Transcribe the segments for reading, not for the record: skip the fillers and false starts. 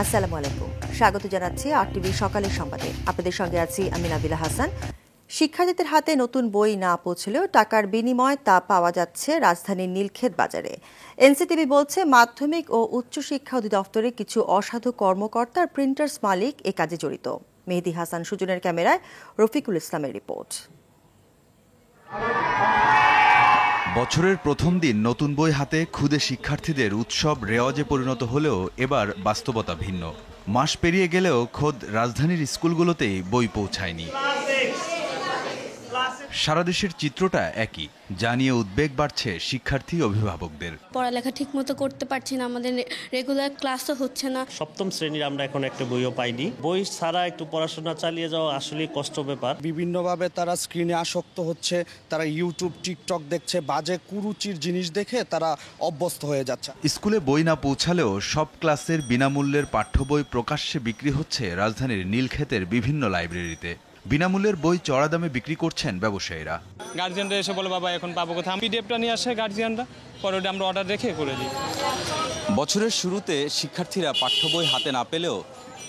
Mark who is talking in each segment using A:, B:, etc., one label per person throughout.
A: আসসালামু আলাইকুম, স্বাগত জানাচ্ছি RTV সকালের সংবাদে। আপনাদের সঙ্গে আছি আমি নাবিলা হাসান। শিক্ষার্থীদের হাতে নতুন বই না পৌঁছলেও টাকার বিনিময়ে তা পাওয়া যাচ্ছে রাজধানীর নীলক্ষেত বাজারে। এনসিটিভি বলছে, মাধ্যমিক ও উচ্চশিক্ষা অধিদপ্তরের কিছু অসাধু কর্মকর্তা প্রিন্টার্স মালিক এ কাজে জড়িত। মেহেদী হাসান সুজনের ক্যামেরায় রফিকুল ইসলামের রিপোর্ট।
B: বছরের প্রথম দিন নতুন বই হাতে ক্ষুদে শিক্ষার্থীদের উৎসব রেওয়াজে পরিণত হলেও এবার বাস্তবতা ভিন্ন। মাস পেরিয়ে গেলেও খোদ রাজধানীর স্কুলগুলোতেই বই পৌঁছায়নি। সারা দেশের চিত্রটা একই, যা নিয়ে উদ্বেগ বাড়ছে শিক্ষার্থী অভিভাবকদের।
C: পড়ালেখা ঠিক মতো করতে পারছি না, আমাদের রেগুলার ক্লাসও হচ্ছে না।
D: সপ্তম শ্রেণীর আমরা এখন একটা বইও পাইনি। বই ছাড়া একটু পড়াশোনা চালিয়ে যাওয়া আসলে কষ্ট ব্যাপার।
E: বিভিন্নভাবে তারা স্ক্রিনে আসক্ত হচ্ছে, তারা ইউটিউব টিকটক দেখছে, বাজে কুরুচির জিনিস দেখে তারা অভ্যস্ত হয়ে যাচ্ছে।
B: স্কুলে বই না পৌঁছালেও সব ক্লাসের বিনামূল্যের পাঠ্য বই প্রকাশ্যে বিক্রি হচ্ছে রাজধানীর নীলক্ষেতের বিভিন্ন লাইব্রেরিতে। বিনামূল্যের বই চড়া দামে বিক্রি করছেন ব্যবসায়ীরা।
F: গার্জিয়ানরা এসে বলে, বাবা এখন পাবো কোথায়? পিডিএফটা নিয়ে আসে গার্জিয়ানরা, পরে ওটা আমরা অর্ডার রেখে করে দিই।
G: বছরের শুরুতে শিক্ষার্থীরা পাঠ্য বই হাতে না পেলেও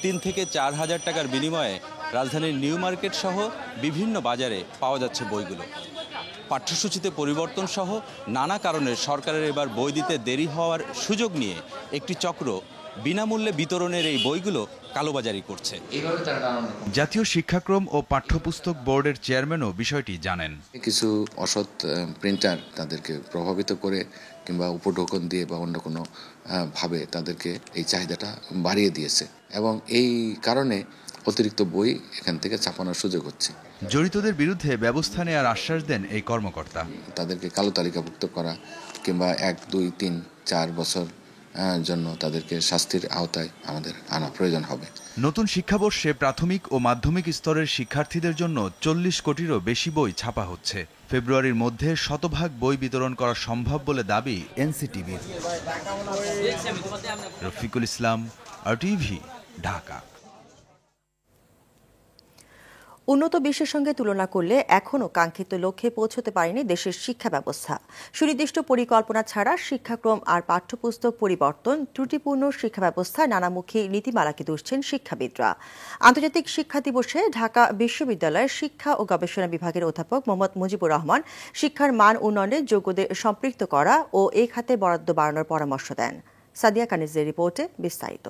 G: 3 থেকে 4 হাজার টাকার বিনিময়ে রাজধানীর নিউ মার্কেট সহ বিভিন্ন বাজারে পাওয়া যাচ্ছে বইগুলো। পাঠ্যসূচিতে পরিবর্তন সহ নানা কারণে সরকারের এবার বই দিতে দেরি হওয়ার সুযোগ নিয়ে একটি চক্র বিনামূল্যে বিতরণের এই বইগুলো কালোবাজারি করছে।
B: জাতীয় শিক্ষাক্রম ও পাঠ্যপুস্তক বোর্ডের চেয়ারম্যানও বিষয়টি জানেন।
H: কিছু অসৎ প্রিন্টার তাদেরকে প্রভাবিত করে কিংবা উপঢৌকন দিয়ে বা অন্য কোনো ভাবে তাদেরকে এই চাহিদাটা বাড়িয়ে দিয়েছে এবং এই কারণে অতিরিক্ত বই এখান থেকে ছাপানোর সুযোগ হচ্ছে।
B: জড়িতদের বিরুদ্ধে ব্যবস্থা নেওয়ার আশ্বাস দেন এই কর্মকর্তা।
H: তাদেরকে কালো তালিকাভুক্ত করা কিংবা 1, 2, 3, 4 বছর জন্য তাদেরকে শাস্তির আওতায় আমাদের আনা প্রয়োজন হবে।
B: নতুন শিক্ষাবর্ষে প্রাথমিক ও মাধ্যমিক স্তরের শিক্ষার্থীদের জন্য 40 কোটিরও বেশি বই ছাপা হচ্ছে। ফেব্রুয়ারির মধ্যে শতভাগ বই বিতরণ করা সম্ভব বলে দাবি এনসিটিভির। রফিকুল ইসলাম, RTV, ঢাকা।
A: উন্নত বিশ্বের সঙ্গে তুলনা করলে এখনও কাঙ্ক্ষিত লক্ষ্যে পৌঁছতে পারেনি দেশের শিক্ষা ব্যবস্থা। সুনির্দিষ্ট পরিকল্পনা ছাড়া শিক্ষাক্রম আর পাঠ্যপুস্তক পরিবর্তন, ত্রুটিপূর্ণ শিক্ষা ব্যবস্থায় নানামুখী নীতিমালাকে দুষছেন শিক্ষাবিদরা। আন্তর্জাতিক শিক্ষা দিবসে ঢাকা বিশ্ববিদ্যালয়ের শিক্ষা ও গবেষণা বিভাগের অধ্যাপক মোহাম্মদ মুজিবুর রহমান শিক্ষার মান উন্নয়নে যোগ্যদের সম্পৃক্ত করা ও এই খাতে বরাদ্দ বাড়ানোর পরামর্শ দেন। সাদিয়া কানিজের রিপোর্টে বিস্তারিত।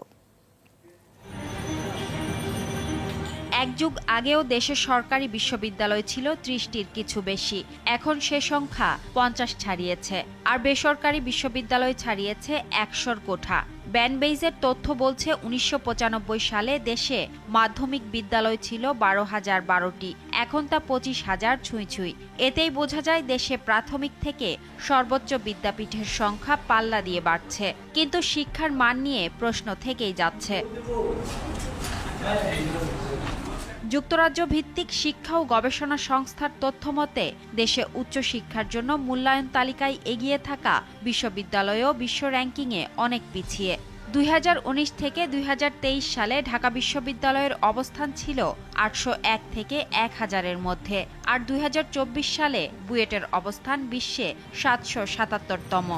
I: এক যুগ আগেও দেশের সরকারি বিশ্ববিদ্যালয় ছিল 30টির কিছু বেশি, এখন সে সংখ্যা 50 ছাড়িয়েছে, আর বেসরকারি বিশ্ববিদ্যালয় ছাড়িয়েছে 100 কোঠা। ব্যানবেইজের তথ্য বলছে 1995 সালে দেশে মাধ্যমিক বিদ্যালয় ছিল 12,012টি, এখন তা 25,000 ছুঁই। এতেই বোঝা যায় দেশে প্রাথমিক থেকে সর্বোচ্চ বিদ্যাপীঠের সংখ্যা পাল্লা দিয়ে বাড়ছে, কিন্তু শিক্ষার মান নিয়ে প্রশ্ন থেকেই যাচ্ছে। যুক্তরাজ্য ভিত্তিক শিক্ষা ও গবেষণা সংস্থার তথ্যমতে দেশে উচ্চশিক্ষার জন্য মূল্যায়ন তালিকায় এগিয়ে থাকা বিশ্ববিদ্যালয়ও বিশ্ব র্যাঙ্কিংয়ে অনেক পিছিয়ে। 2019 থেকে 2023 সালে ঢাকা বিশ্ববিদ্যালয়ের অবস্থান ছিল 801 থেকে 1000-এর মধ্যে, আর 2024 সালে বুয়েটের অবস্থান বিশ্বে 777তম।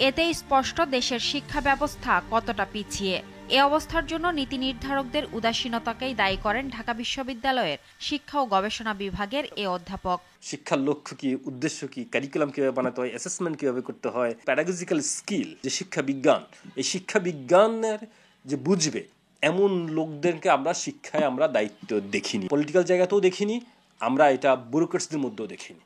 I: এতেই স্পষ্ট দেশের শিক্ষা ব্যবস্থা কতটা পিছিয়ে। এ অবস্থার জন্য নীতি নির্ধারকদের উদাসীনতাকেই দায়ী করেন ঢাকা বিশ্ববিদ্যালয়ের শিক্ষা ও গবেষণা বিভাগের এ অধ্যাপক।
D: শিক্ষার লক্ষ্য কি, উদ্দেশ্য কি, কারিকুলাম কিভাবে বানাতে হয়, অ্যাসেসমেন্ট কিভাবে করতে হয়, প্যাডাগজিক্যাল স্কিল যে শিক্ষা বিজ্ঞান, এই শিক্ষা বিজ্ঞানের যে বুঝবে এমন লোকদেরকে আমরা শিক্ষায় আমরা দায়িত্ব দেখিনি, পলিটিক্যাল জায়গাতেও দেখিনি, আমরা এটা ব্যুরোক্রেটসদের মধ্যেও দেখিনি।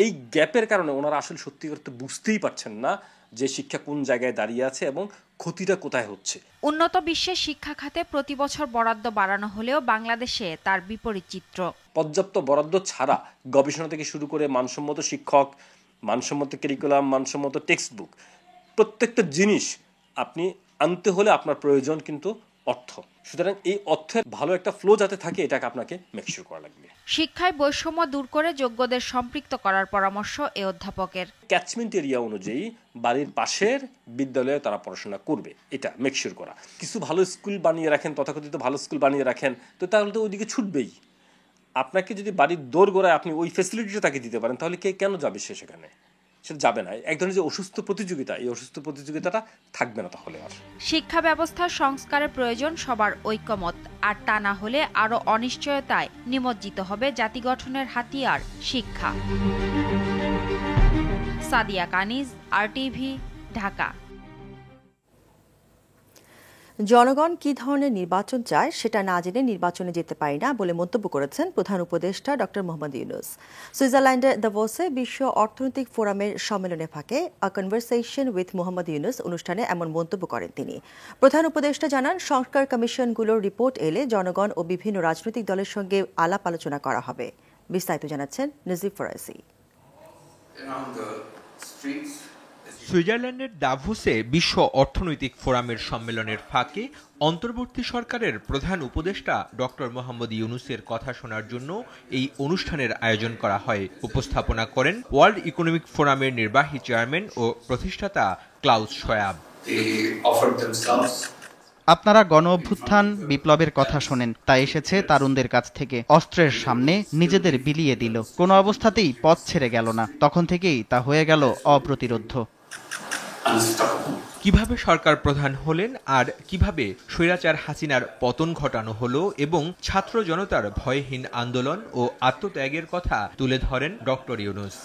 D: এই গ্যাপের কারণে ওনারা আসলে সত্যি করতে বুঝতেই পারছেন না যে শিক্ষা কোন জায়গায় দাঁড়িয়ে আছে এবং ক্ষতিটা কোথায় হচ্ছে।
I: উন্নত বিশ্বের শিক্ষা খাতে প্রতি বছর বরাদ্দ বাড়ানো হলেও বাংলাদেশে তার বিপরীত চিত্র।
D: পর্যাপ্ত বরাদ্দ ছাড়া গবেষণা থেকে শুরু করে মানসম্মত শিক্ষক, মানসম্মত কারিকুলাম, মানসম্মত টেক্সট বুক, প্রত্যেকটা জিনিস আপনি আনতে হলে আপনার প্রয়োজন কিন্তু অর্থ। সুতরাং এই অর্থের ভালো একটা ফ্লো যাতে থাকে এটাকে আপনাকে মেকশিওর করা লাগবে।
I: শিক্ষায় বৈষম্য দূর করে যোগ্যদের সম্পৃক্ত করার পরামর্শ এ অধ্যাপকের।
D: ক্যাচমেন্ট এরিয়া অনুযায়ী বাড়ির পাশের বিদ্যালয়ে তারা পড়াশোনা করবে, এটা মেকশিওর করা। কিছু ভালো স্কুল বানিয়ে রাখেন, তথাকথিত ভালো স্কুল বানিয়ে রাখেন, তো তাহলে তো ওইদিকে ছুটবেই। আপনাকে যদি বাড়ির দোরগোড়ায় আপনি ওই ফেসিলিটিটা তাকে দিতে পারেন, তাহলে কে কেন যাবে সে সেখানে? সেটা যাবে না। এক ধরনের যে অসুস্থ প্রতিযোগিতা, এই অসুস্থ প্রতিযোগিতাটা থাকবে না তাহলে আর।
I: শিক্ষা ব্যবস্থার সংস্কারের প্রয়োজন সবার ঐকমত, আর তা না হলে আরো অনিশ্চয়তায় নিমজ্জিত হবে জাতি গঠনের হাতিয়ার শিক্ষা। সাদিয়া কানিজ, RTV, ঢাকা।
A: জনগণ কি ধরনের নির্বাচন চায় সেটা না জেনে নির্বাচনে যেতে পারি না বলে মন্তব্য করেছেন প্রধান উপদেষ্টা ডক্টর মোহাম্মদ ইউনূস। সুইজারল্যান্ডের দাভোসে বিশ্ব অর্থনৈতিক ফোরামের সম্মেলনে ফাঁকে আ কনভারসেশন উইথ মোহাম্মদ ইউনূস অনুষ্ঠানে এমন মন্তব্য করেন তিনি। প্রধান উপদেষ্টা জানান, সংস্কার কমিশনগুলোর রিপোর্ট এলে জনগণ ও বিভিন্ন রাজনৈতিক দলের সঙ্গে আলাপ আলোচনা করা হবে। বিস্তারিত জানাচ্ছেন নজিব ফরাসি।
J: সুইজারল্যান্ডের দাভোসে বিশ্ব অর্থনৈতিক ফোরামের সম্মেলনের ফাঁকে অন্তর্বর্তী সরকারের প্রধান উপদেষ্টা ডক্টর মোহাম্মদ ইউনূসের কথা শোনার জন্য এই অনুষ্ঠানের আয়োজন করা হয়। উপস্থাপনা করেন ওয়ার্ল্ড ইকোনমিক ফোরামের নির্বাহী চেয়ারম্যান ও প্রতিষ্ঠাতা ক্লাউস শয়াব।
K: আপনারা গণ অভ্যুত্থান বিপ্লবের কথা শোনেন, তা এসেছে তারুণদের কাছ থেকে, অস্ত্রের সামনে নিজেদের বিলিয়ে দিল, কোনো অবস্থাতেই পথ ছেড়ে গেল না, তখন থেকেই তা হয়ে গেল অপ্রতিরোধ্য।
J: কিভাবে সরকার প্রধান হলেন আর কিভাবে স্বৈরাচার হাসিনার পতন ঘটানো হলো এবং ছাত্র জনতার ভয়হীন আন্দোলন ও আত্মত্যাগের কথা তুলে ধরেন ডক্টর ইউনূস।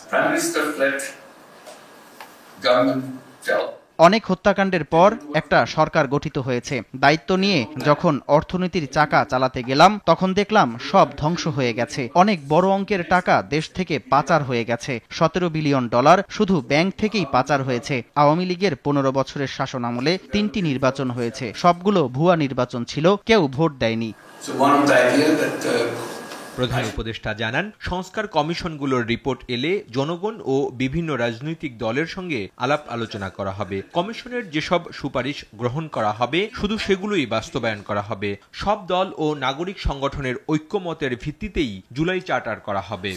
K: অনেক হত্যাকাণ্ডের পর একটা সরকার গঠিত হয়েছে। দায়িত্ব নিয়ে যখন অর্থনীতির চাকা চালাতে গেলাম তখন দেখলাম সব ধ্বংস হয়ে গেছে। অনেক বড় অঙ্কের টাকা দেশ থেকে পাচার হয়ে গেছে। $17 বিলিয়ন শুধু ব্যাংক থেকেই পাচার হয়েছে। আওয়ামী লীগের 15 বছরের শাসন আমলে 3টি নির্বাচন হয়েছে, সবগুলো ভুয়া নির্বাচন ছিল, কেউ ভোট দেয়নি।
J: প্রধান উপদেষ্টা জানান, সংস্কার কমিশনগুলোর রিপোর্ট এলে জনগণ ও বিভিন্ন রাজনৈতিক দলের সঙ্গে আলাপ আলোচনা করা হবে। কমিশনের যেসব সুপারিশ গ্রহণ করা হবে শুধু সেগুলোই বাস্তবায়ন করা হবে। সব দল ও নাগরিক সংগঠনের ঐক্যমতের ভিত্তিতেই জুলাই চার্টার করা হবে।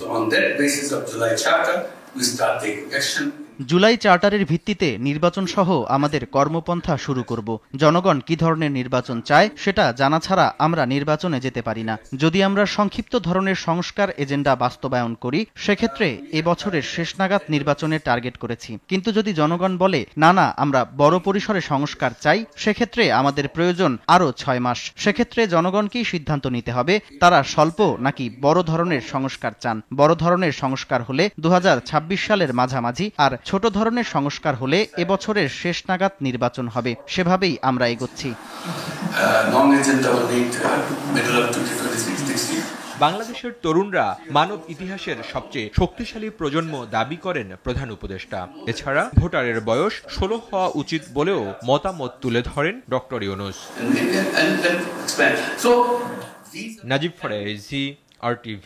K: জুলাই চার্টারের ভিত্তিতে নির্বাচন সহ আমাদের কর্মপন্থা শুরু করব। জনগণ কি ধরনের নির্বাচন চায় সেটা জানা ছাড়া আমরা নির্বাচনে যেতে পারি না। যদি আমরা সংক্ষিপ্ত ধরনের সংস্কার এজেন্ডা বাস্তবায়ন করি সেক্ষেত্রে এবছরের শেষ নাগাদ নির্বাচনের টার্গেট করেছি। কিন্তু যদি জনগণ বলে না না আমরা বড় পরিসরে সংস্কার চাই, সেক্ষেত্রে আমাদের প্রয়োজন আরো 6 মাস। সেক্ষেত্রে জনগণকেই সিদ্ধান্ত নিতে হবে তারা স্বল্প নাকি বড় ধরনের সংস্কার চান। বড় ধরনের সংস্কার হলে 2026 সালের মাঝামাঝি, আর ছোট ধরনের সংস্কার হলে এবছরের শেষ নাগাদ নির্বাচন হবে। সেভাবেই আমরা এগোচ্ছি।
J: বাংলাদেশের তরুণরা মানব ইতিহাসের সবচেয়ে শক্তিশালী প্রজন্ম দাবি করেন প্রধান উপদেষ্টা। এছাড়া ভোটারের বয়স 16 হওয়া উচিত বলেও মতামত তুলে ধরেন doctor Yunus. Najib Faraizi, RTV।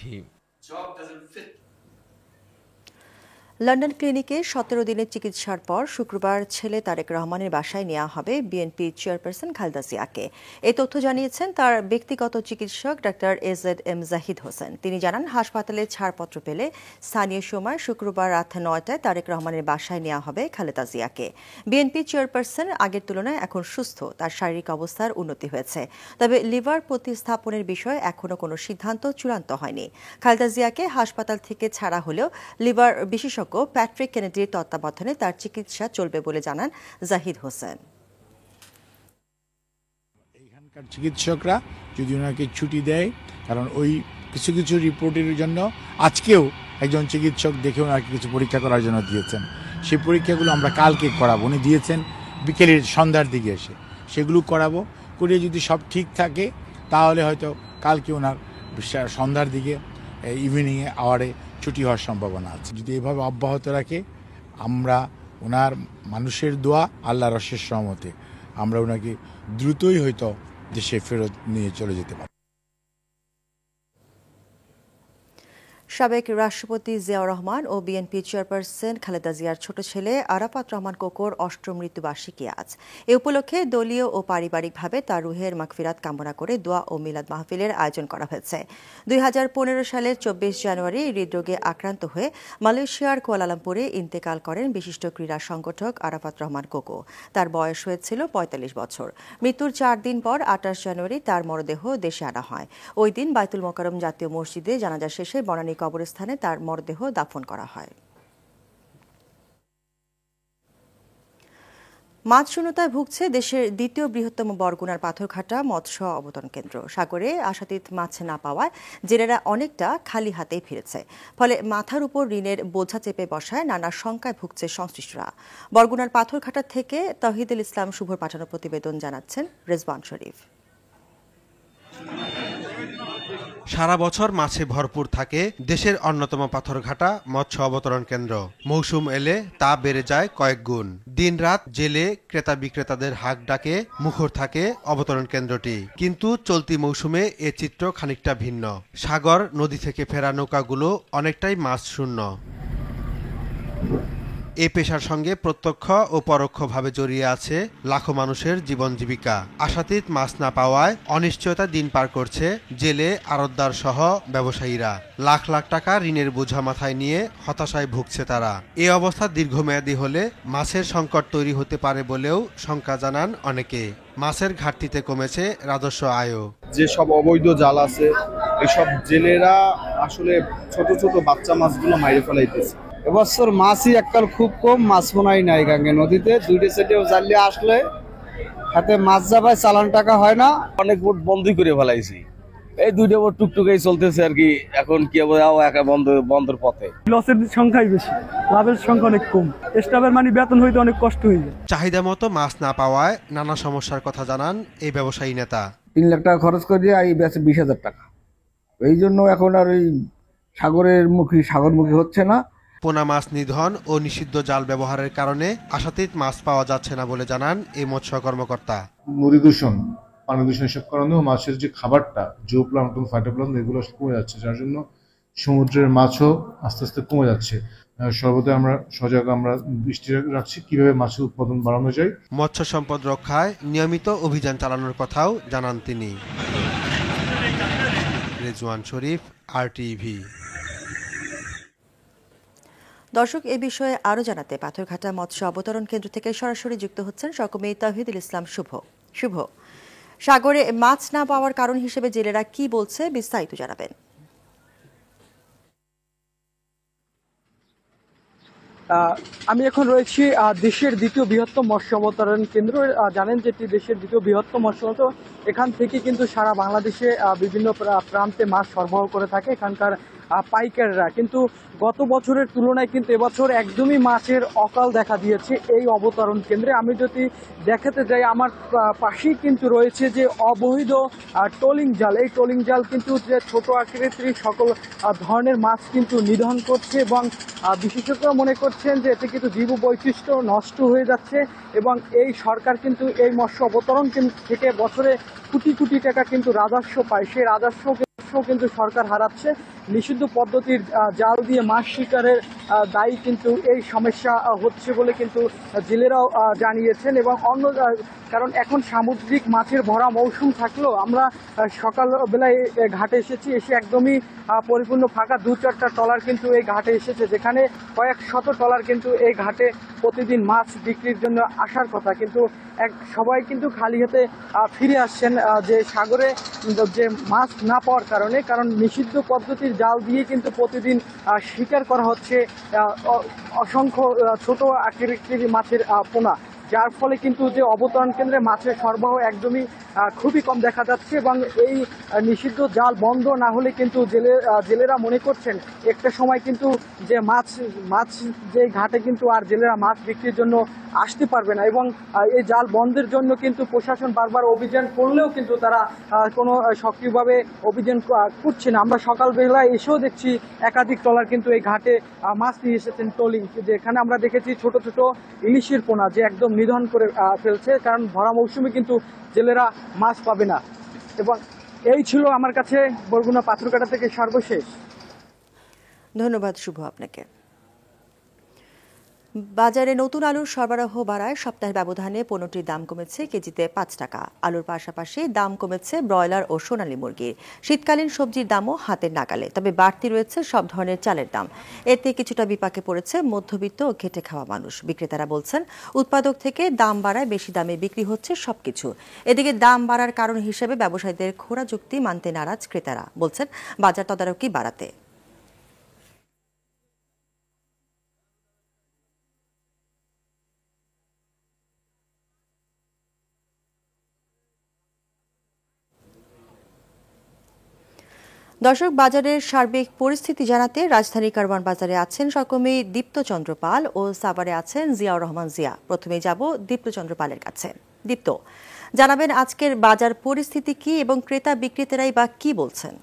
A: London ক্লিনিকে 17 দিনের চিকিৎসার পর শুক্রবার ছেলে তারেক রহমানের বাসায় নেওয়া হবে বিএনপি চেয়ারপারসন খালেদা জিয়াকে। এই তথ্য জানিয়েছেন তার ব্যক্তিগত চিকিৎসক ডাক্তার AZM জাহিদ হোসেন। তিনি জানান, হাসপাতালে ছাড়পত্র পেলে স্থানীয় সময় শুক্রবার রাত 9টায় তারেক রহমানের বাসায় নেওয়া হবে খালেদা জিয়াকে। বিএনপি চেয়ারপারসন আগের তুলনায় এখন সুস্থ, তার শারীরিক অবস্থার উন্নতি হয়েছে। তবে লিভার প্রতিস্থাপনের বিষয়ে এখনো কোনো সিদ্ধান্ত চূড়ান্ত হয়নি। খালেদা জিয়াকে হাসপাতাল থেকে ছাড়া হলেও লিভার বিশেষজ্ঞ প্যাট্রিক কেনেডির তত্ত্বাবধানে তার চিকিৎসা চলবে বলে জানান জাহিদ হোসেন।
L: এখানকার চিকিৎসকরা যদি ওনাকে ছুটি দেয়, কারণ ওই কিছু কিছু রিপোর্টের জন্য আজকেও একজন চিকিৎসক দেখে ওনাকে কিছু পরীক্ষা করার জন্য দিয়েছেন। সেই পরীক্ষাগুলো আমরা কালকে করাবো। উনি দিয়েছেন বিকেলের সন্ধ্যার দিকে এসে, সেগুলো করাবো। করে যদি সব ঠিক থাকে তাহলে হয়তো কালকে ওনার সন্ধ্যার দিকে ইভিনিংয়ে আওয়ারে ছুটি হওয়ার সম্ভাবনা আছে। যদি এভাবে অব্যাহত রাখে, আমরা ওনার মানুষের দোয়া, আল্লাহর অশেষ রহমতে আমরা ওনাকে দ্রুতই হয়তো দেশে ফেরত নিয়ে চলে যেতে পারি।
A: সাবেক রাষ্ট্রপতি জিয়াউর রহমান ও বিএনপি চেয়ারপারসন খালেদা জিয়ার ছোট ছেলে আরাফাত রহমান কোকোর 8ম মৃত্যুবার্ষিকী আজ। এ উপলক্ষে দলীয় ও পারিবারিকভাবে তার রুহের মাগফিরাত কামনা করে দোয়া ও মিলাদ মাহফিলের আয়োজন করা হয়েছে। 2015 সালের 24 জানুয়ারি হৃদরোগে আক্রান্ত হয়ে মালয়েশিয়ার কুয়ালালামপুরে ইন্তেকাল করেন বিশিষ্ট ক্রীড়া সংগঠক আরাফাত রহমান কোকো। তার বয়স হয়েছিল 45 বছর। মৃত্যুর 4 দিন পর 28 জানুয়ারি তার মরদেহ দেশে আনা হয়। ওই দিন বাইতুল মোকাররম জাতীয় মসজিদে জানাজা শেষে বনানী কবরস্থানে তার মরদেহ দাফন করা হয়। মাছ শূন্যতায় ভুগছে দেশের দ্বিতীয় বৃহত্তম বরগুনার পাথরঘাটা মৎস্য অবতরণ কেন্দ্র। সাগরে আশাতীত মাছ না পাওয়ায় জেলেরা অনেকটা খালি হাতেই ফিরেছে। ফলে মাথার উপর ঋণের বোঝা চেপে বসায় নানা শঙ্কায় ভুগছে সংশ্লিষ্টরা। বরগুনার পাথরঘাটা থেকে তৌহিদুল ইসলাম শুভর পাঠানো প্রতিবেদন জানাচ্ছেন রেজওয়ান শরীফ।
M: সারা বছর মাছে ভরপুর থাকে দেশের অন্যতম পাথরঘাটা মৎস্য অবতরণ কেন্দ্র। মৌসুম এলে তা বেড়ে যায় কয়েক গুণ। দিনরাত জেলে ক্রেতা বিক্রেতাদের হাঁক ডাকে মুখর থাকে অবতরণ কেন্দ্রটি। কিন্তু চলতি মৌসুমে এ চিত্র খানিকটা ভিন্ন। সাগর নদী থেকে ফেরা নৌকাগুলো অনেকটাই মাছ শূন্য। এই পেশার সঙ্গে প্রত্যক্ষ ও পরোক্ষভাবে জড়িয়ে আছে লাখো মানুষের জীবন জীবিকা। আশাতীত মাছ না পাওয়ায় অনিশ্চয়তা দিন পার করছে জেলে, আড়তদার সহ ব্যবসায়ীরা। লাখ লাখ টাকা ঋণের বোঝা মাথায় নিয়ে হতাশায় ভুগছে তারা। এই অবস্থা দীর্ঘমেয়াদী হলে মাছের সংকট তৈরি হতে পারে বলেও শঙ্কা জানান অনেকে। মাছের ঘাটতিতে কমেছে রাজস্ব আয়ও।
E: যে সব অবৈধ জাল আছে এইসব জেলেরা আসলে ছোট ছোট বাচ্চা মাছগুলো মাইরে ফেলাইতেছে। এবছর মাছই এককাল খুব কম, মাছ মনাই নাই গাঙ্গে নদীতে। দুইটা সাইডেও জালিয়ে আসলে হাতে মাছ যাবায়, চালান টাকা হয় না।
N: অনেক বোট বন্ধই করে ফেলাইছি, এই দুইটা বোট টুকটুকেই চলতেছে আর কি। এখন কি একা বন্ধের পথে।
O: লসের সংখ্যাই বেশি, লাভের সংখ্যা অনেক কম। স্টাফের মানে বেতন হইতে অনেক কষ্ট হয়ে যায়।
M: চাহিদা মতো মাছ না পাওয়ায় নানা সমস্যার কথা জানান এই ব্যবসায়ী নেতা।
P: 3 লাখ টাকা খরচ করে দিয়ে এই বেচে 20,000 টাকা। এই জন্য এখন আর ওই সাগরমুখী হচ্ছে না।
M: পোনা মাছ নিধন ও নিষিদ্ধ জাল ব্যবহারের কারণে আশাতীত মাছ পাওয়া যাচ্ছে না বলে জানান এই মৎস্য কর্মকর্তা।
Q: নদী দূষণ, পানি দূষণ এসব কারণে মাছের যে খাবারটা, জুওপ্লাঙ্কটন, ফাইটোপ্লাঙ্কটন এগুলো কমে যাচ্ছে, যার জন্য সমুদ্রের মাছও আস্তে আস্তে কমে যাচ্ছে। সর্বদা আমরা সজাগ দৃষ্টি রাখছি কিভাবে মাছের উৎপাদন বাড়ানো যায়।
M: মৎস্য সম্পদ রক্ষায় নিয়মিত অভিযান চালানোর কথাও জানান তিনি। রেজওয়ান শরীফ, RTV।
A: দর্শক, এ বিষয়ে আরও জানাতে পাথরঘাটা মৎস্য অবতরণ কেন্দ্র থেকে সরাসরি যুক্ত হচ্ছেন সহকর্মী তৌহিদুল ইসলাম শুভ। সাগরে মাছ না পাওয়ার কারণ হিসেবে জেলেরা কি বলছে, বিস্তারিত জানাবেন।
O: আমি এখন রয়েছি দেশের দ্বিতীয় বৃহত্তম মৎস্য অবতরণ কেন্দ্র। জানেন যে এটি দেশের দ্বিতীয় বৃহত্তম মৎস্য। এখান থেকে কিন্তু সারা বাংলাদেশে বিভিন্ন প্রান্তে মাছ সরবরাহ করে থাকে এখানকার পাইকাররা। কিন্তু গত বছরের তুলনায় কিন্তু এবছর একদমই মাছের অকাল দেখা দিয়েছে এই অবতরণ কেন্দ্রে। আমি যদি দেখাতে যাই, আমার পাশেই কিন্তু রয়েছে যে অবৈধ ট্রলিং জাল। এই ট্রলিং জাল কিন্তু যে ছোট আকৃতির সকল ধরনের মাছ কিন্তু নিধন করছে এবং বিশেষজ্ঞরা মনে করছেন যে এতে কিন্তু জীববৈচিত্র্য নষ্ট হয়ে যাচ্ছে এবং এই সরকার কিন্তু এই মৎস্য অবতরণ থেকে বছরে কোটি কোটি টাকা কিন্তু রাজস্ব পায়। সেই রাজস্ব কিন্তু সরকার হারাচ্ছে। নিষিদ্ধ পদ্ধতির জাল দিয়ে মাছ শিকারের দায়ী কিন্তু এই সমস্যা হচ্ছে বলে কিন্তু জেলেরাও জানিয়েছেন। এবং কারণ এখন সামুদ্রিক মাছের ভরা মৌসুম থাকলেও আমরা সকালবেলায় ঘাটে এসেছি, এসে একদমই পরিপূর্ণ ফাঁকা 2-4টা ট্রলার কিন্তু এই ঘাটে এসেছে, যেখানে কয়েক শত ট্রলার কিন্তু এই ঘাটে প্রতিদিন মাছ বিক্রির জন্য আসার কথা। কিন্তু সবাই কিন্তু খালি হাতে ফিরে আসছেন যে সাগরে যে মাছ না পাওয়ার কারণে। কারণ নিষিদ্ধ পদ্ধতির জাল দিয়ে কিন্তু প্রতিদিন শিকার করা হচ্ছে অসংখ্য ছোট আকৃতির মাছের পোনা, যার ফলে কিন্তু যে অবতরণ কেন্দ্রে মাছের সরবরাহ একদমই খুবই কম দেখা যাচ্ছে। এবং এই নিষিদ্ধ জাল বন্ধ না হলে কিন্তু জেলেরা মনে করছেন একটা সময় কিন্তু যে মাছ যে ঘাটে কিন্তু আর জেলেরা মাছ বিক্রির জন্য আসতে পারবে না। এবং এই জাল বন্ধের জন্য কিন্তু প্রশাসন বারবার অভিযান করলেও কিন্তু তারা কোনো সক্রিয়ভাবে অভিযান করছে না। আমরা সকালবেলায় এসেও দেখছি একাধিক ট্রলার কিন্তু এই ঘাটে মাছ নিয়ে এসেছেন ট্রলিং, যেখানে আমরা দেখেছি ছোট ছোট ইলিশের পোনা যে একদম নিধন করে ফেলছে, কারণ ভরা মৌসুমে কিন্তু জেলেরা মাছ পাবে না। এবং এই ছিল আমার কাছে বরগুনা পাথরঘাটা থেকে সর্বশেষ।
A: ধন্যবাদ শুভ আপনাকে। বাজারে নতুন আলুর সরবরাহ বাড়ায় সপ্তাহের ব্যবধানে পণ্যটির দাম কমেছে কেজিতে 5 টাকা। আলুর পাশাপাশি দাম কমেছে ব্রয়লার ও সোনালী মুরগির। শীতকালীন সবজির দামও হাতের নাগালে, তবে বাড়তি রয়েছে সব ধরনের চালের দাম। এতে কিছুটা বিপাকে পড়েছে মধ্যবিত্ত ও খেটে খাওয়া মানুষ। বিক্রেতারা বলছেন উৎপাদক থেকে দাম বাড়ায় বেশি দামে বিক্রি হচ্ছে সবকিছু। এদিকে দাম বাড়ার কারণ হিসেবে ব্যবসায়ীদের খোঁড়া যুক্তি মানতে নারাজ ক্রেতারা, বলছেন বাজার তদারকি বাড়াতে। দর্শক, বাজারের সার্বিক পরিস্থিতি জানাতে রাজধানী কারওয়ান বাজারে আছেন সহকর্মী দীপ্ত চন্দ্র পাল ও সাভারে আছেন জিয়াউর রহমান জিয়া। প্রথমে যাব দীপ্ত চন্দ্র পালের কাছে। দীপ্ত, জানাবেন আজকের বাজার পরিস্থিতি কি এবং ক্রেতা বিক্রেতারাই বা কি বলছেন?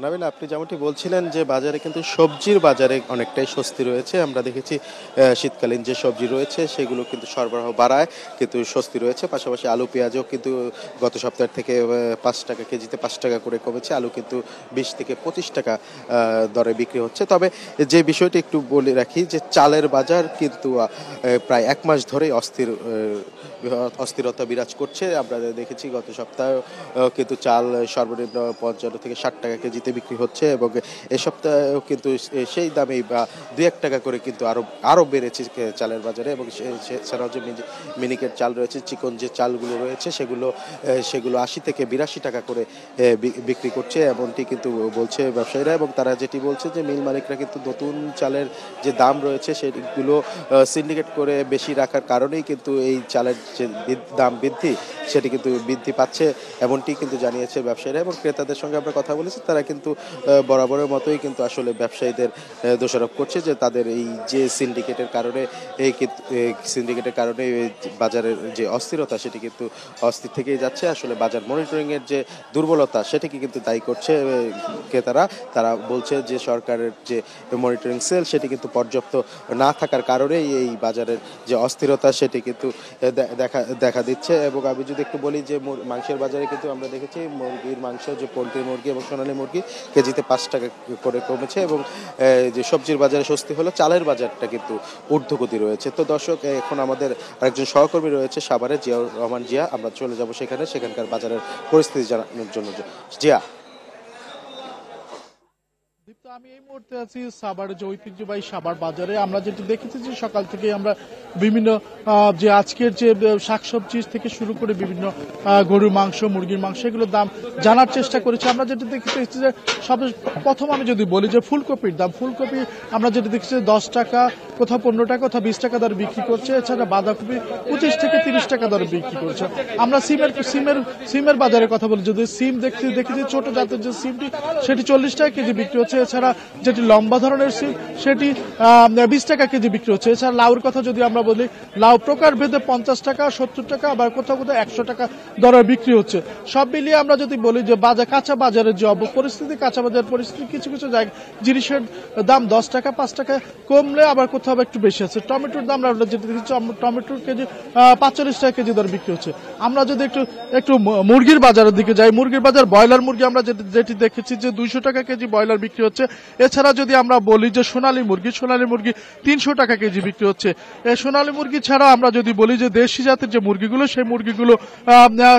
R: নাবিল, আপনি যেমনটি বলছিলেন যে বাজারে কিন্তু সবজির বাজারে অনেকটাই স্বস্তি রয়েছে। আমরা দেখেছি শীতকালীন যে সবজি রয়েছে সেগুলো কিন্তু সরবরাহ বাড়ায়, কিন্তু স্বস্তি রয়েছে। পাশাপাশি আলু পেঁয়াজও কিন্তু গত সপ্তাহ থেকে 5 টাকা কেজিতে 5 টাকা করে কমেছে। আলু কিন্তু 20 থেকে 25 টাকা দরে বিক্রি হচ্ছে। তবে যে বিষয়টি একটু বলে রাখি যে চালের বাজার কিন্তু প্রায় 1 মাস ধরেই অস্থিরতা বিরাজ করছে। আমরা দেখেছি গত সপ্তাহে কিন্তু চাল সর্বনিম্ন 55 থেকে 60 টাকা কেজিতে বিক্রি হচ্ছে এবং এ সপ্তাহেও কিন্তু সেই দামেই বা 2-1 টাকা করে কিন্তু আরো বেড়েছে চালের বাজারে। এবং এছাড়াও যে মিনিকেট চাল রয়েছে, চিকন যে চালগুলো রয়েছে সেগুলো 80 থেকে 82 টাকা করে বিক্রি করছে, এমনটি কিন্তু বলছে ব্যবসায়ীরা। এবং তারা যেটি বলছে যে মিল মালিকরা কিন্তু নতুন চালের যে দাম রয়েছে সেগুলো সিন্ডিকেট করে বেশি রাখার কারণেই কিন্তু এই চালের যে দাম বৃদ্ধি সেটি কিন্তু বৃদ্ধি পাচ্ছে, এমনটি কিন্তু জানিয়েছে ব্যবসায়ীরা। এবং ক্রেতাদের সঙ্গে আমরা কথা বলেছি, তারা কিন্তু বরাবরের মতোই কিন্তু আসলে ব্যবসায়ীদের দোষারোপ করছে যে তাদের এই যে সিন্ডিকেটের কারণে বাজারের যে অস্থিরতা সেটি কিন্তু অস্থির থেকেই যাচ্ছে। আসলে বাজার মনিটরিং এর যে দুর্বলতা সেটিকে কিন্তু দায়ী করছে ক্রেতারা। তারা বলছে যে সরকারের যে মনিটরিং সেল সেটি কিন্তু পর্যাপ্ত না থাকার কারণেই এই বাজারের যে অস্থিরতা সেটি কিন্তু দেখা দিচ্ছে। এবং আমি যদি একটু বলি যে মাংসের বাজারে কিন্তু আমরা দেখেছি মুরগির মাংস, যে পোলট্রি মুরগি এবং সোনালী মুরগি কেজিতে 5 টাকা করে কমেছে। এবং যে সবজির বাজারে স্বস্তি হলো, চালের বাজারটা কিন্তু ঊর্ধ্বগতি রয়েছে। তো দর্শক, এখন আমাদের আরেকজন সহকর্মী রয়েছে সাভারে, জিয়াউর রহমান জিয়া। আমরা চলে যাব সেখানকার বাজারের পরিস্থিতি জানানোর জন্য। জিয়া।
S: আমি এই মুহূর্তে আছি সাভার যে ঐতিহ্যবাহী সাভার বাজারে। আমরা যেটি দেখেছি যে সকাল থেকে আমরা বিভিন্ন যে আজকের যে শাকসবজি থেকে শুরু করে বিভিন্ন গরুর মাংস, মুরগির মাংস এগুলোর দাম জানার চেষ্টা করেছি। আমরা যেটি দেখেছি যে প্রথম আমি যদি বলি যে ফুলকপির দাম, ফুলকপি আমরা যেটি দেখেছি 10 টাকা, কোথাও 15 টাকা, কোথাও 20 টাকা দরে বিক্রি করছে। এছাড়া বাঁধাকপি 25 থেকে 30 টাকা দরে বিক্রি করছে। আমরা সিমের বাজারের কথা বলি, যদি সিম দেখেছি ছোট জাতের যে সিমটি সেটি 40 টাকা কেজি বিক্রি হচ্ছে। এছাড়া যেটি লম্বা ধরনের সিম সেটি 20 টাকা কেজি বিক্রি হচ্ছে। এছাড়া লাউর কথা যদি আমরা বলি, লাউ প্রকার ভেদে 50 টাকা, 70 টাকা, আবার কোথাও 100 টাকা দরে বিক্রি হচ্ছে। সব মিলিয়ে আমরা যদি বলি যে কাঁচা বাজারের যে পরিস্থিতি, কাঁচা বাজারের পরিস্থিতি কিছু জায়গায় জিনিসের দাম 10 টাকা 5 টাকা কমলে আবার কোথাও একটু বেশি আছে। টমেটোর দাম আমরা যেটি দেখছি, টমেটোর কেজি 45 টাকা কেজি দরে বিক্রি হচ্ছে। আমরা যদি একটু মুরগির বাজারের দিকে যাই, মুরগির বাজার ব্রয়লার মুরগি আমরা যেটি দেখেছি যে 200 টাকা কেজি ব্রয়লার বিক্রি হচ্ছে। এছাড়া যদি আমরা বলি যে সোনালী মুরগি 300 টাকা কেজি বিক্রি হচ্ছে। এই সোনালী মুরগি ছাড়া আমরা যদি বলি যে দেশি জাতের যে মুরগিগুলো, সেই মুরগিগুলো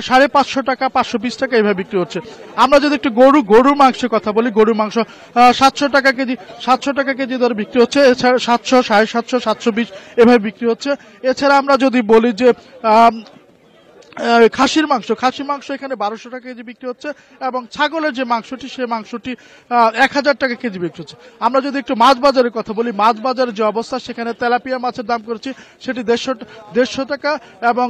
S: 550 টাকা 520 টাকা এইভাবে বিক্রি হচ্ছে। আমরা যদি একটু গরুর মাংসের কথা বলি, গরুর মাংস 700 টাকা কেজি দরে বিক্রি হচ্ছে। এছাড়া 700, 750, 720 এভাবে বিক্রি হচ্ছে। এছাড়া আমরা যদি বলি যে খাসির মাংস এখানে 1200 টাকা কেজি বিক্রি হচ্ছে। এবং ছাগলের যে মাংসটি, সেই মাংসটি 1000 টাকা কেজি বিক্রি হচ্ছে। আমরা যদি একটু মাছ বাজারের কথা বলি, মাছ বাজারের যে অবস্থা, সেখানে তেলাপিয়া মাছের দাম করেছি সেটি 150 টাকা, এবং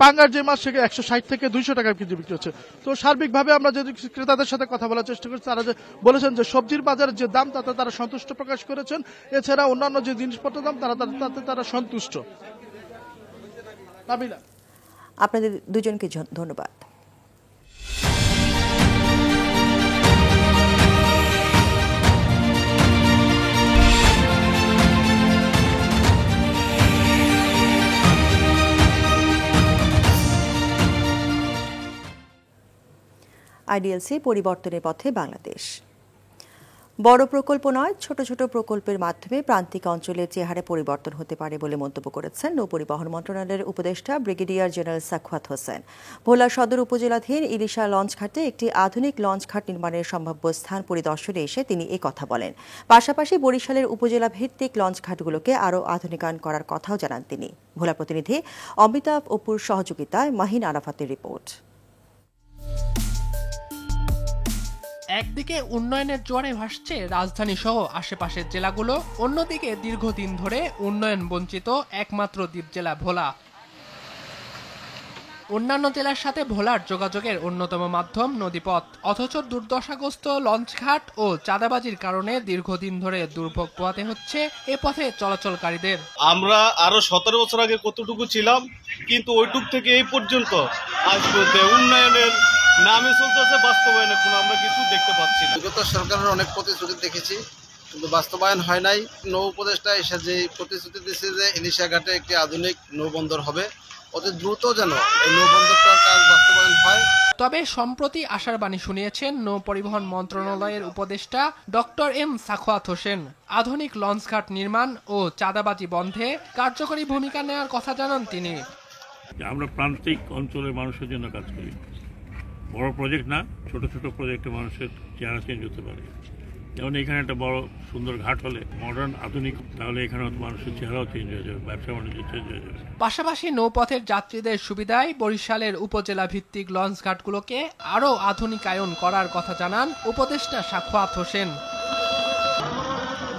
S: পাঙ্গার যে মাছ সেখানে 160 থেকে 200 টাকা কেজি বিক্রি হচ্ছে। তো সার্বিকভাবে আমরা যদি ক্রেতাদের সাথে কথা বলার চেষ্টা করছি, তারা যে বলেছেন যে সবজির বাজারের যে দাম তাতে তারা সন্তুষ্ট প্রকাশ করেছেন। এছাড়া অন্যান্য যে জিনিসপত্রের দাম তাতে তারা সন্তুষ্ট। নাবিলা,
A: আপনাদের দুজনকে ধন্যবাদ। আইডিএলসি পরিবর্তনের পথে বাংলাদেশ। বড় প্রকল্প নয়, ছোট ছোট প্রকল্পের মাধ্যমে প্রান্তিক অঞ্চলের চেহারা পরিবর্তন হতে পারে বলে মন্তব্য করেছেন নৌপরিবহন মন্ত্রণালয়ের উপদেষ্টা ব্রিগেডিয়ার জেনারেল সাখাওয়াত হোসেন। ভোলা সদর উপজেলাধীন ইলিশা লঞ্চঘাটে একটি আধুনিক লঞ্চঘাট নির্মাণের সম্ভাব্য স্থান পরিদর্শনে এসে তিনি এই কথা বলেন। পাশাপাশি বরিশালের উপজেলা ভিত্তিক লঞ্চঘাটগুলোকে আরও আধুনিকায়ন করার কথাও জানান তিনি। ভোলা প্রতিনিধি অমিতাভ অপুর সহযোগিতায় মাহিন আরাফাতের রিপোর্ট।
T: একদিকে উন্নয়নের জোয়ারে ভাসছে রাজধানী সহ আশেপাশের জেলাগুলো, অন্যদিকে দীর্ঘদিন ধরে উন্নয়ন বঞ্চিত একমাত্র দ্বীপ জেলা ভোলা। অন্যান্য জেলার সাথে ভোলার যোগাযোগের অন্যতম মাধ্যম নদীপথ, অথচ দুর্দশাগ্রস্ত লঞ্চঘাট ও চাঁদাবাজির কারণে দীর্ঘদিন ধরে দুর্ভোগ পোহাতে হচ্ছে এ পথে চলাচলকারীদের।
U: আমরা আরো 17 বছর আগে কতটুকু ছিলাম, কিন্তু ওইটুক থেকে এই পর্যন্ত আজ পর্যন্ত উন্নয়নের নামে চলতেছে, বাস্তবায়নের কোনো আমরা কিছু দেখতে পাচ্ছি না।
E: বিগত সরকারের অনেক প্রতিশ্রুতি দেখেছি, কিন্তু বাস্তবায়ন হয় নাই। নৌ উপদেষ্টা এসে যে প্রতিশ্রুতি দিচ্ছে যে ইলিশা ঘাটে একটি আধুনিক নৌবন্দর হবে, অতি দ্রুত যেন এই নৌবন্দরটার কাজ বাস্তবায়ন হয়।
T: তবে সম্প্রতি আশার বাণী শুনিয়েছেন নৌ পরিবহন মন্ত্রণালয়ের উপদেষ্টা ডক্টর এম সাখাওয়াত হোসেন। আধুনিক লঞ্চঘাট নির্মাণ ও চাঁদাবাজি বন্ধে কার্যকরী ভূমিকা নেওয়ার কথা জানান তিনি।
V: আমরা প্রান্তিক অঞ্চলের মানুষের জন্য কাজ করি, বড় প্রজেক্ট না, ছোট ছোট প্রজেক্টে মানুষের চেহারা চেঞ্জ হতে পারে। যেমন এখানে একটা বড় সুন্দর ঘাট হলে, মডার্ন আধুনিক, তাহলে এখানে মানুষের চেহারাও চেঞ্জ হয়ে যাবে, ব্যবসা বাণিজ্য চেঞ্জ হয়ে যাবে।
T: পাশাপাশি নৌপথের যাত্রীদের সুবিধায় বরিশালের উপজেলা ভিত্তিক লঞ্চ ঘাটগুলোকে আরও আধুনিকায়ন করার কথা জানান উপদেষ্টা সাখাওয়াত হোসেন।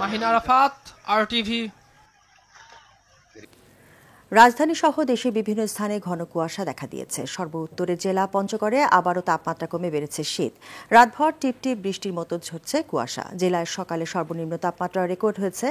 T: মাহিন আরাফাত, RTV।
A: রাজধানী সহ দেশের বিভিন্ন স্থানে ঘন কুয়াশা দেখা দিয়েছে। সর্বোত্তরের জেলা পঞ্চগড়ে আবারও তাপমাত্রা কমে বেড়েছে শীত। রাতভর টিপটিপ বৃষ্টির মতো ঝরছে কুয়াশা। জেলায় সকালে সর্বনিম্ন তাপমাত্রা রেকর্ড হয়েছে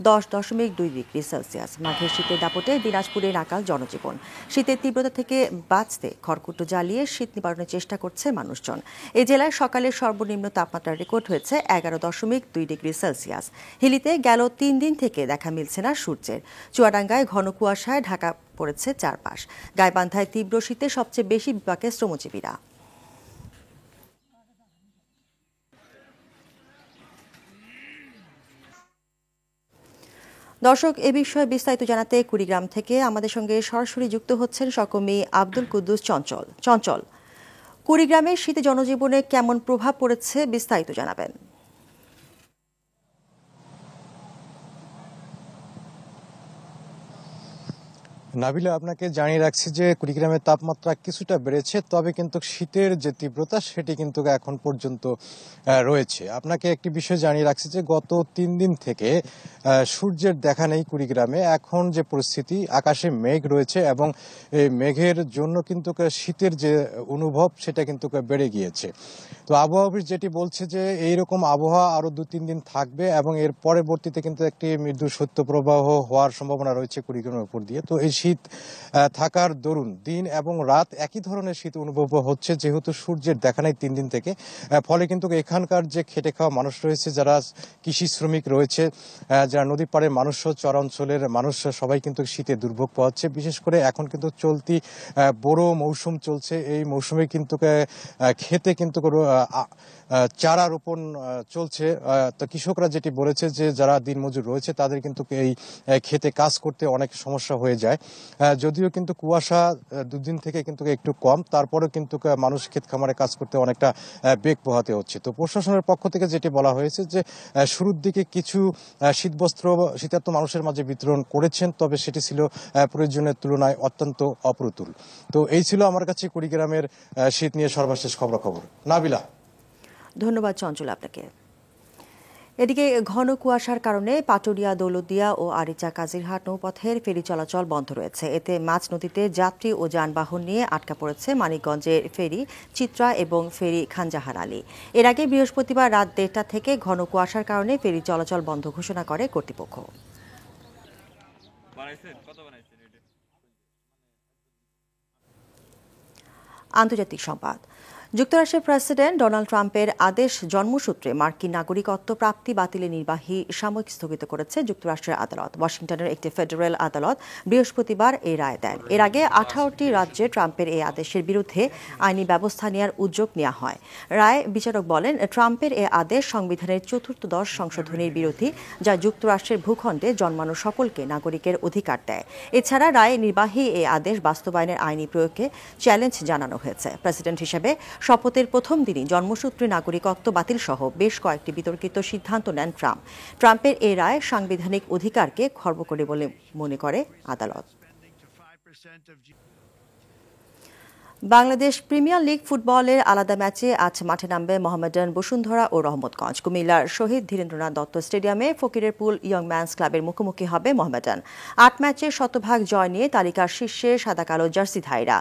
A: 10.2 ডিগ্রি সেলসিয়াস। মাঘের শীতের দাপটে দিনাজপুরে নাকাল জনজীবন। শীতের তীব্রতা থেকে বাঁচতে খড়কুটো জ্বালিয়ে শীত নিবারণের চেষ্টা করছে মানুষজন। এই জেলায় সকালে সর্বনিম্ন তাপমাত্রা রেকর্ড হয়েছে 11.2 ডিগ্রি সেলসিয়াস। হিলিতে গেল 3 দিন থেকে দেখা মিলছে না সূর্যের। চুয়াডাঙ্গায় ঘন কুয়াশায় ঢাকা পড়েছে চারপাশ। গাইবান্ধায় তীব্র শীতে সবচেয়ে বেশি বিপাকে শ্রমজীবীরা। দর্শক, এ বিষয়ে বিস্তারিত জানাতে কুড়িগ্রাম থেকে আমাদের সঙ্গে সরাসরি যুক্ত হচ্ছেন সহকর্মী আব্দুল কুদ্দুস চঞ্চল। কুড়িগ্রামের শীতে জনজীবনে কেমন প্রভাব পড়েছে বিস্তারিত জানাবেন।
W: নাবিলা, আপনাকে জানিয়ে রাখছি যে কুড়িগ্রামের তাপমাত্রা কিছুটা বেড়েছে, তবে কিন্তু শীতের যে তীব্রতা সেটি কিন্তু এখন পর্যন্ত রয়েছে। আপনাকে একটি বিষয় জানিয়ে রাখছি যে গত 3 দিন থেকে সূর্যের দেখা নেই কুড়িগ্রামে। এখন যে পরিস্থিতি, আকাশে মেঘ রয়েছে এবং এই মেঘের জন্য কিন্তু শীতের যে অনুভব সেটা কিন্তু বেড়ে গিয়েছে। তো আবহাওয়া অফিস যেটি বলছে যে এইরকম আবহাওয়া আরো 2-3 দিন থাকবে এবং এর পরবর্তীতে কিন্তু একটি মৃদু শৈত্যপ্রবাহ হওয়ার সম্ভাবনা রয়েছে কুড়িগ্রামের উপর দিয়ে। তো এই শীত থাকার দরুন দিন এবং রাত একই ধরনের শীত অনুভব হচ্ছে, যেহেতু সূর্যের দেখা নেই 3 দিন থেকে। ফলে কিন্তু এখানকার যে খেটে খাওয়া মানুষ রয়েছে, যারা কৃষি শ্রমিক রয়েছে, যারা নদী পাড়ের মানুষ, চরাঞ্চলের মানুষ, সবাই কিন্তু শীতে দুর্ভোগ পাচ্ছে। বিশেষ করে এখন কিন্তু চলতি বড় মৌসুম চলছে। এই মৌসুমে কিন্তু খেতে কিন্তু চারা রোপণ চলছে। তো কৃষকরা যেটি বলেছে যে যারা দিনমজুর রয়েছে তাদের কিন্তু এই খেতে কাজ করতে অনেক সমস্যা হয়ে যায়। যদিও কিন্তু কুয়াশা 2 দিন থেকে কিন্তু একটু কম, তারপরেও কিন্তু মানুষ ক্ষেত খামারে কাজ করতে অনেকটা বেগ পোহাতে হচ্ছে। তো প্রশাসনের পক্ষ থেকে যেটি বলা হয়েছে যে শুরুর দিকে কিছু শীতবস্ত্র শীতার্ত মানুষের মাঝে বিতরণ করেছেন, তবে সেটি ছিল প্রয়োজনের তুলনায় অত্যন্ত অপ্রতুল। তো এই ছিল আমার কাছে কুড়িগ্রামের শীত নিয়ে সর্বশেষ খবরাখবর। নাবিলা,
A: ধন্যবাদ চঞ্চল আপনাকে। এদিকে ঘন কুয়াশার কারণে পাটুরিয়া, দৌলতদিয়া ও আরিচা কাজিরহাট নৌপথের ফেরি চলাচল বন্ধ রয়েছে। এতে মাঝ নদীতে যাত্রী ও যানবাহন নিয়ে আটকা পড়েছে মানিকগঞ্জের ফেরি চিত্রা এবং ফেরি খানজাহান আলী। এর আগে বৃহস্পতিবার রাত 1:30 থেকে ঘন কুয়াশার কারণে ফেরি চলাচল বন্ধ ঘোষণা করে কর্তৃপক্ষ। আন্তর্জাতিক সংবাদ। যুক্তরাষ্ট্রের প্রেসিডেন্ট ডোনাল্ড ট্রাম্পের আদেশ জন্মসূত্রে মার্কিন নাগরিকত্ব প্রাপ্তি বাতিলের নির্বাহী সাময়িক স্থগিত করেছে যুক্তরাষ্ট্রের আদালত। ওয়াশিংটনের একটি ফেডারেল আদালত বৃহস্পতিবার এই রায় দেন। এর আগে 18টি রাজ্যে ট্রাম্পের এই আদেশের বিরুদ্ধে আইনি ব্যবস্থা নেওয়ার উদ্যোগ নেওয়া হয়। রায় বিচারক বলেন, ট্রাম্পের এই আদেশ সংবিধানের চতুর্থ সংশোধনীর বিরোধী, যা যুক্তরাষ্ট্রের ভূখণ্ডে জন্মানো সকলকে নাগরিকের অধিকার দেয়। এছাড়া রায়ে নির্বাহী এই আদেশ বাস্তবায়নের আইনি প্রয়োগকে চ্যালেঞ্জ জানানো হয়েছে। প্রেসিডেন্ট হিসেবে শপথের প্রথম দিনই জন্মসূত্রে নাগরিকত্ব বাতিল সহ বেশ কয়েকটি বিতর্কিত সিদ্ধান্ত নেন ট্রাম্প। ট্রাম্পের এই রায় সাংবিধানিক অধিকারকে খর্ব করে বলে মনে করে আদালত। বাংলাদেশ প্রিমিয়ার লিগ ফুটবলের আলাদা ম্যাচে আজ মাঠে নামবে মোহামেডান, বসুন্ধরা ও রহমতগঞ্জ। কুমিল্লার শহীদ ধীরেন্দ্রনাথ দত্ত স্টেডিয়ামে ফকিরের পুল ইয়ং ম্যানস ক্লাবের মুখোমুখি হবে মোহামেডান। 8 ম্যাচে শতভাগ জয় নিয়ে তালিকার শীর্ষে সাদা কালো জার্সিধারীরা।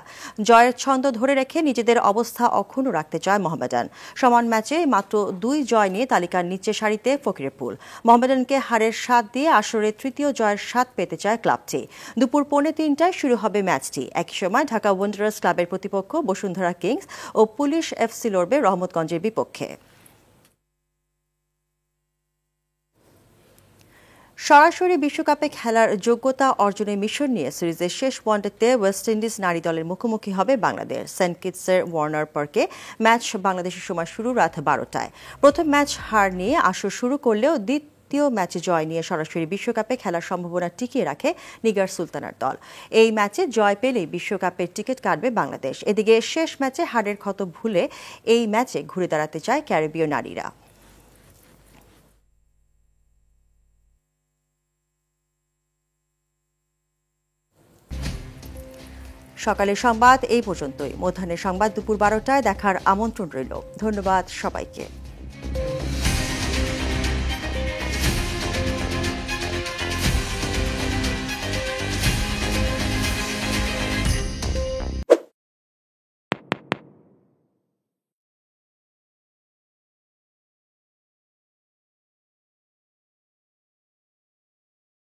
A: জয়ের ছন্দ ধরে রেখে নিজেদের অবস্থা অক্ষুণ্ণ রাখতে চায় মোহামেডান। সমান ম্যাচে মাত্র 2 জয় নিয়ে তালিকার নিচে সারিতে ফকিরের পুল। মোহামেডানকে হারের স্বাদ দিয়ে আসরে তৃতীয় জয়ের স্বাদ পেতে চায় ক্লাবটি। দুপুর 2:45টায় শুরু হবে ম্যাচটি। একই সময় ঢাকা ওয়ান্ডারার্স ক্লাবের প্রতিপক্ষ বসুন্ধরা কিংস ও পুলিশ এফসি লড়বে রহমতগঞ্জের বিপক্ষে। সরাসরি বিশ্বকাপে খেলার যোগ্যতা অর্জনের মিশন নিয়ে সিরিজের শেষ ওয়ানডেতে ওয়েস্ট ইন্ডিজ নারী দলের মুখোমুখি হবে বাংলাদেশ। সেন্ট কিটসের ওয়ার্নার পার্কে ম্যাচ বাংলাদেশের সময় শুরু রাত 12টায়। প্রথম ম্যাচ হার নিয়ে আসর শুরু করলেও দ্বিতীয় ম্যাচে জয় নিয়ে সরাসরি বিশ্বকাপে খেলার সম্ভাবনা টিকিয়ে রাখে নিগার সুলতানার দল। এই ম্যাচে জয় পেলেই বিশ্বকাপের টিকিট কাটবে বাংলাদেশ। এদিকে শেষ ম্যাচে হারের ক্ষত ভুলে এই ম্যাচে ঘুরে দাঁড়াতে চায় ক্যারিবীয় নারীরা। সকালের সংবাদ এই পর্যন্তই। মধ্যাহ্নের সংবাদ দুপুর 12টায় দেখার আমন্ত্রণ রইল। ধন্যবাদ সবাইকে।